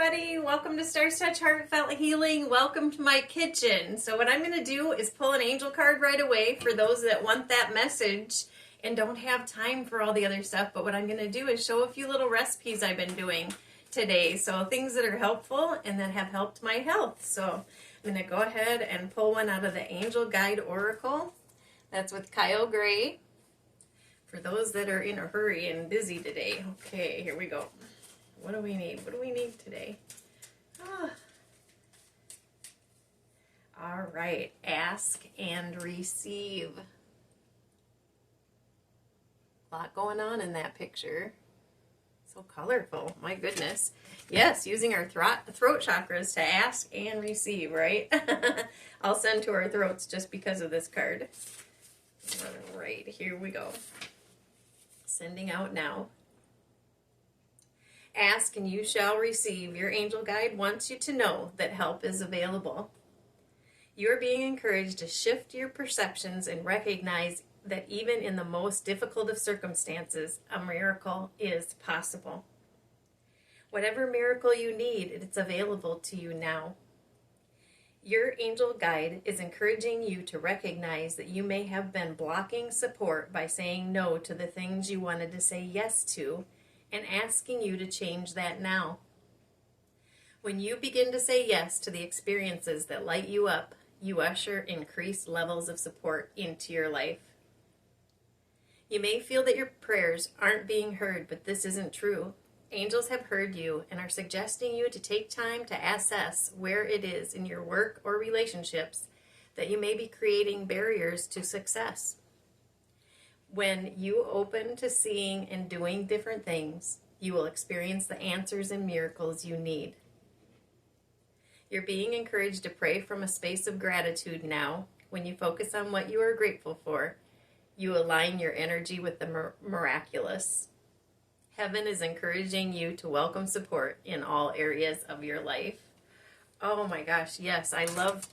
everybody. Welcome to Stars Touch Heartfelt Healing. Welcome to my kitchen. So what I'm going to do is pull an angel card right away for those that want that message and don't have time for all the other stuff. But what I'm going to do is show a few little recipes I've been doing today. So things that are helpful and that have helped my health. So I'm going to go ahead and pull one out of the Angel Guide Oracle. That's with Kyle Gray. For those that are in a hurry and busy today. Okay, here we go. What do we need? What do we need today? All right. Ask and receive. A lot going on in that picture. So colorful. My goodness. Yes, using our throat chakras to ask and receive, right? I'll send to our throats just because of this card. All right. Here we go. Sending out now. Ask and you shall receive. Your angel guide wants you to know that help is available. You are being encouraged to shift your perceptions and recognize that even in the most difficult of circumstances, a miracle is possible. Whatever miracle you need, it's available to you now. Your angel guide is encouraging you to recognize that you may have been blocking support by saying no to the things you wanted to say yes to, and asking you to change that now. When you begin to say yes to the experiences that light you up, you usher increased levels of support into your life. You may feel that your prayers aren't being heard, but this isn't true. Angels have heard you and are suggesting you to take time to assess where it is in your work or relationships that you may be creating barriers to success. When you open to seeing and doing different things, you will experience the answers and miracles you need. You're being encouraged to pray from a space of gratitude now. When you focus on what you are grateful for, you align your energy with the miraculous. Heaven is encouraging you to welcome support in all areas of your life. Oh my gosh, yes, I love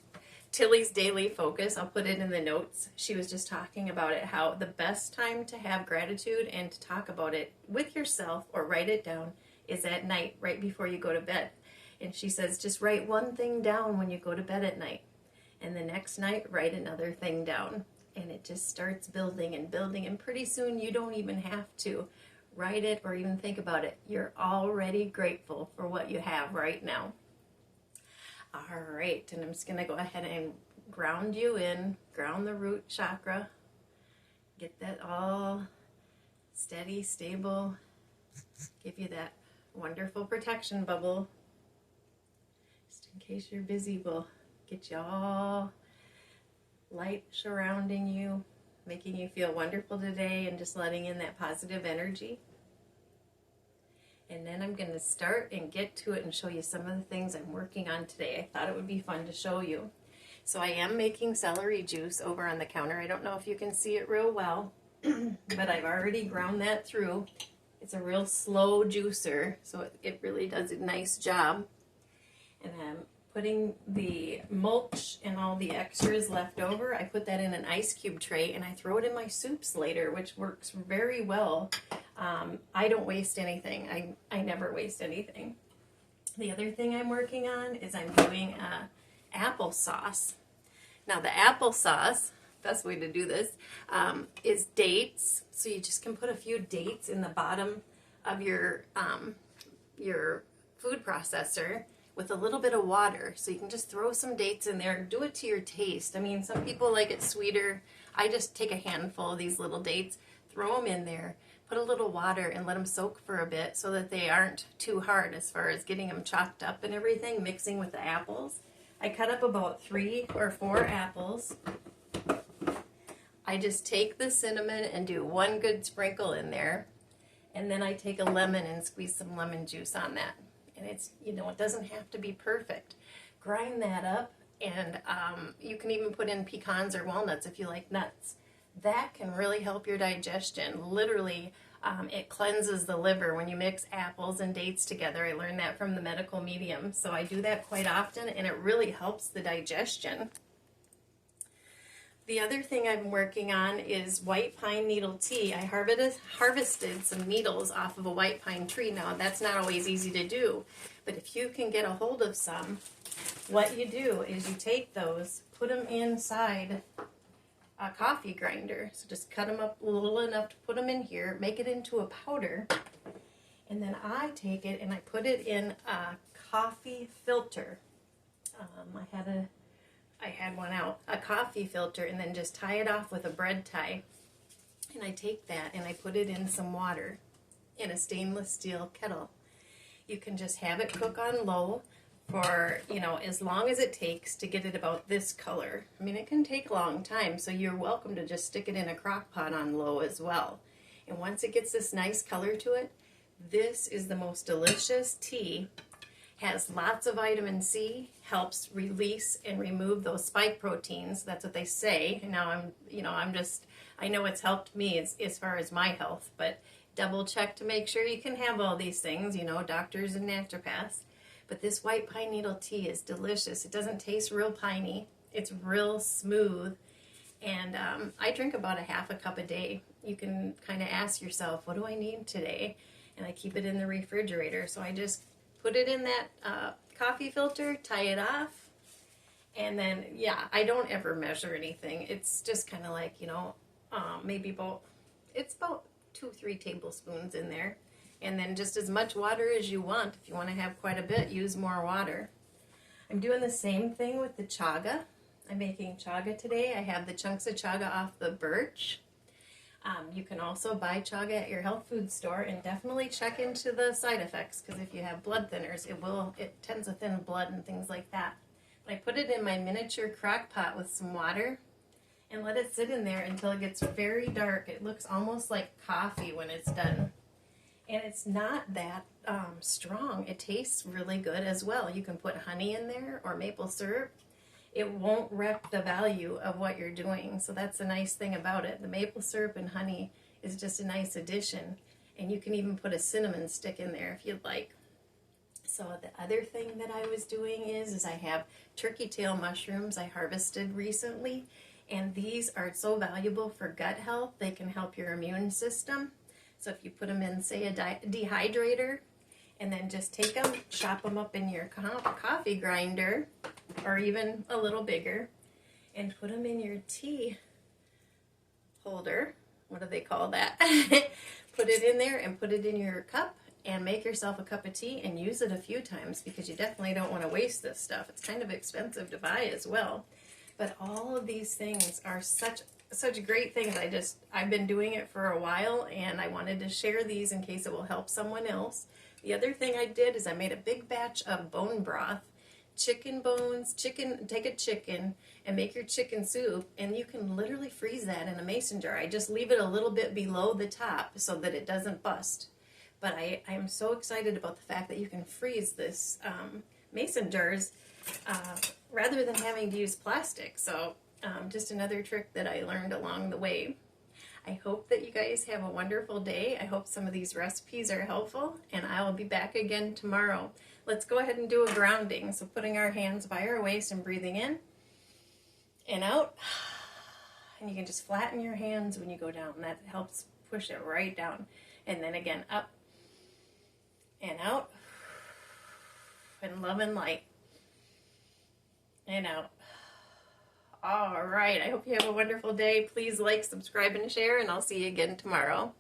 Tilly's daily focus. I'll put it in the notes. She was just talking about it, how the best time to have gratitude and to talk about it with yourself or write it down is at night, right before you go to bed. And she says, just write one thing down when you go to bed at night. And the next night, write another thing down. And it just starts building and building. And pretty soon you don't even have to write it or even think about it. You're already grateful for what you have right now. All right, and I'm just going to go ahead and ground you in, ground the root chakra, get that all steady, stable, give you that wonderful protection bubble. Just in case you're busy, we'll get you all light surrounding you, making you feel wonderful today and just letting in that positive energy. And then I'm going to start and get to it and show you some of the things I'm working on today. I thought it would be fun to show you. So I am making celery juice over on the counter. I don't know if you can see it real well, but I've already ground that through. It's a real slow juicer, so it really does a nice job. And I'm putting the mulch and all the extras left over. I put that in an ice cube tray and I throw it in my soups later, which works very well. I don't waste anything. I never waste anything. The other thing I'm working on is I'm doing applesauce. Now the applesauce, best way to do this, is dates. So you just can put a few dates in the bottom of your food processor with a little bit of water. So you can just throw some dates in there. Do it to your taste. I mean, some people like it sweeter. I just take a handful of these little dates, throw them in there, put a little water and let them soak for a bit so that they aren't too hard as far as getting them chopped up and everything, mixing with the apples. I cut up about 3 or 4 apples. I just take the cinnamon and do one good sprinkle in there. And then I take a lemon and squeeze some lemon juice on that. And it's, you know, it doesn't have to be perfect. Grind that up, and you can even put in pecans or walnuts if you like nuts. That can really help your digestion. Literally, it cleanses the liver when you mix apples and dates together. I learned that from the medical medium. So I do that quite often, and it really helps the digestion. The other thing I'm working on is white pine needle tea. I harvested some needles off of a white pine tree. Now, that's not always easy to do, but if you can get a hold of some, what you do is you take those, put them inside a coffee grinder. So just cut them up a little enough to put them in here, make it into a powder, and then I take it and I put it in a coffee filter. I had one out, a coffee filter, and then just tie it off with a bread tie. And I take that and I put it in some water in a stainless steel kettle. You can just have it cook on low for, as long as it takes to get it about this color. I mean, it can take a long time, so you're welcome to just stick it in a crock pot on low as well. And once it gets this nice color to it, this is the most delicious tea. Has lots of vitamin C, helps release and remove those spike proteins. That's what they say. And now I know it's helped me as far as my health, but double check to make sure you can have all these things, doctors and naturopaths. But this white pine needle tea is delicious. It doesn't taste real piney. It's real smooth. And I drink about a half a cup a day. You can kind of ask yourself, what do I need today? And I keep it in the refrigerator. So I just put it in that coffee filter, tie it off, and then, I don't ever measure anything. It's just kind of like, maybe it's about 2-3 tablespoons in there. And then just as much water as you want. If you want to have quite a bit, use more water. I'm doing the same thing with the chaga. I'm making chaga today. I have the chunks of chaga off the birch. You can also buy chaga at your health food store, and definitely check into the side effects, because if you have blood thinners, it tends to thin blood and things like that. But I put it in my miniature crock pot with some water and let it sit in there until it gets very dark. It looks almost like coffee when it's done. And it's not that strong. It tastes really good as well. You can put honey in there or maple syrup. It won't wreck the value of what you're doing. So that's the nice thing about it. The maple syrup and honey is just a nice addition. And you can even put a cinnamon stick in there if you'd like. So the other thing that I was doing is I have turkey tail mushrooms I harvested recently. And these are so valuable for gut health. They can help your immune system. So if you put them in, say, a dehydrator, and then just take them, chop them up in your coffee grinder, or even a little bigger, and put them in your tea holder. What do they call that? Put it in there and put it in your cup and make yourself a cup of tea and use it a few times, because you definitely don't want to waste this stuff. It's kind of expensive to buy as well. But all of these things are such great things. I've been doing it for a while, and I wanted to share these in case it will help someone else. The other thing I did is I made a big batch of bone broth, chicken bones, take a chicken and make your chicken soup, and you can literally freeze that in a mason jar. I just leave it a little bit below the top so that it doesn't bust. But I'm so excited about the fact that you can freeze this mason jars rather than having to use plastic. So just another trick that I learned along the way. I hope that you guys have a wonderful day. I hope some of these recipes are helpful, and I will be back again tomorrow. Let's go ahead and do a grounding. So putting our hands by our waist and breathing in and out. And you can just flatten your hands when you go down. That helps push it right down. And then again, up and out. And love and light. And out. All right. I hope you have a wonderful day. Please like, subscribe, and share, and I'll see you again tomorrow.